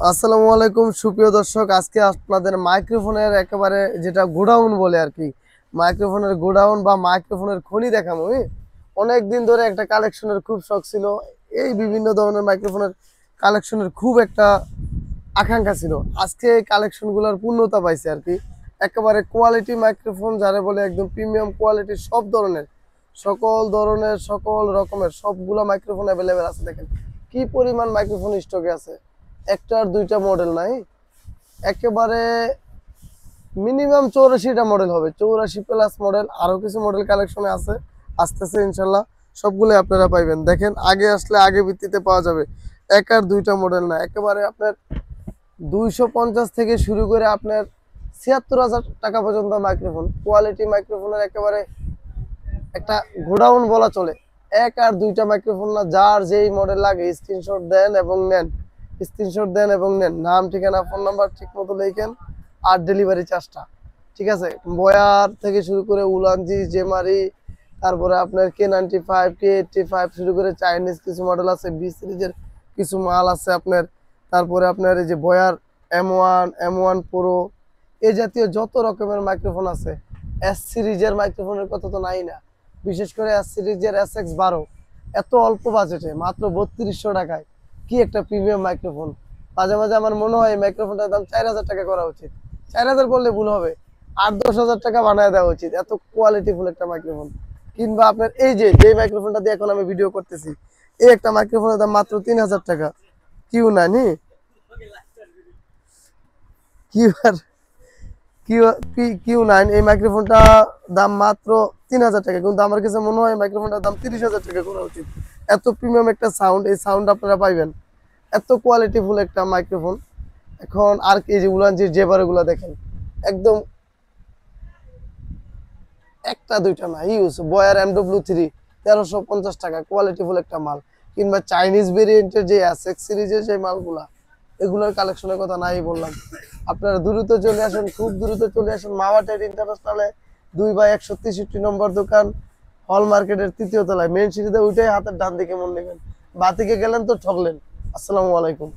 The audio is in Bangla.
আসসালামু আলাইকুম সুপ্রিয় দর্শক, আজকে আপনাদের মাইক্রোফোনের একেবারে যেটা গোডাউন বলে আর কি, মাইক্রোফোনের গোডাউন বা মাইক্রোফোনের খনি দেখাবো। অনেক দিন ধরে একটা কালেকশনের খুব শখ ছিল, এই বিভিন্ন ধরনের মাইক্রোফোনের কালেকশনের খুব একটা আকাঙ্ক্ষা ছিল। আজকে এই কালেকশনগুলোর পূর্ণতা পাইছে আর কি। একেবারে কোয়ালিটি মাইক্রোফোন যারা বলে, একদম প্রিমিয়াম কোয়ালিটির সব ধরনের সকল রকমের সবগুলো মাইক্রোফোন অ্যাভেলেবেল আছে। দেখেন কি পরিমাণ মাইক্রোফোন স্টকে আছে, একটা আর দুইটা মডেল নাই, একেবারে মিনিমাম 84টা মডেল হবে, 84+ মডেল। আরো কিছু মডেল কালেকশনে আছে, আসতেছে ইনশাল্লাহ, সবগুলো আপনারা পাইবেন। দেখেন আগে আসলে আগে ভিত্তিতে পাওয়া যাবে, এক আর দুইটা মডেল না, একেবারে আপনার 250 থেকে শুরু করে আপনার 76,000 টাকা পর্যন্ত মাইক্রোফোন, কোয়ালিটি মাইক্রোফোনের একেবারে একটা গোডাউন বলা চলে। এক আর দুইটা মাইক্রোফোন না, যার যেই মডেল লাগে স্ক্রিনশট দেন এবং নেন, নাম ঠিকানা ফোন নাম্বার ঠিক মতো লিখেন, আর ডেলিভারি চার্জটা ঠিক আছে। বয়ার থেকে শুরু করে উলানজি, জেমারি, তারপরে আপনার K95, K85 শুরু করে চাইনিজ কিছু মডেল আছে, বি সিরিজের কিছু মাল আছে আপনার, তারপরে আপনার এই যে বয়ার M1 প্রো, এই জাতীয় যত রকমের মাইক্রোফোন আছে। এস সিরিজের মাইক্রোফোনের কথা তো নাই না, বিশেষ করে এস সিরিজের SX12 এত অল্প বাজেটে মাত্র 3200 টাকায়, কি একটা প্রিমিয়াম মাইক্রোফোন। মাঝে মাঝে আমার মনে হয় এই মাইক্রোফোনটার দাম 4000 টাকা করা উচিত, 4000 বললে ভুল হবে, 8-10 হাজার টাকা বানায় দেওয়া উচিত, এত কোয়ালিটিফুল একটা মাইক্রোফোন। কিংবা আপনার এই যে মাইক্রোফোনটা দিয়ে এখন আমি ভিডিও করতেছি, এই একটা মাইক্রোফোনের দাম মাত্র 3000 টাকা। কিউ না নি কিউ আর Q9, এই মাইক্রোফোনটা দাম মাত্র 3000 টাকা, কিন্তু আমার কাছে মনে হয় মাইক্রোফোনটার দাম 30,000 টাকা করা উচিত। এত প্রিমিয়াম একটা সাউন্ড, এই সাউন্ড আপনারা পাইবেন, এত কোয়ালিটিফুল একটা মাইক্রোফোন। এখন আর কি, যে উলানজির জেবারগুলো দেখেন, একদম একটা দুইটা না, ইউজ বয়ার MW3 1350 টাকা, কোয়ালিটিফুল একটা মাল। কিংবা চাইনিজ ভেরিয়েন্টের যে SX সিরিজের যে মালগুলা, এগুলোর কালেকশনের কথা নাই বললাম। আপনারা দ্রুত চলে আসুন, খুব দ্রুত চলে আসুন মাওয়া ট্রেড ইন্টারন্যাশনালে, 2/163 নম্বর দোকান, হল মার্কেটের 3য় তলায়, মেন সিটিতে উঠে হাতের ডান দিকে মন নেবেন, বাতিকে গেলেন তো ঠকলেন। আসসালামু আলাইকুম।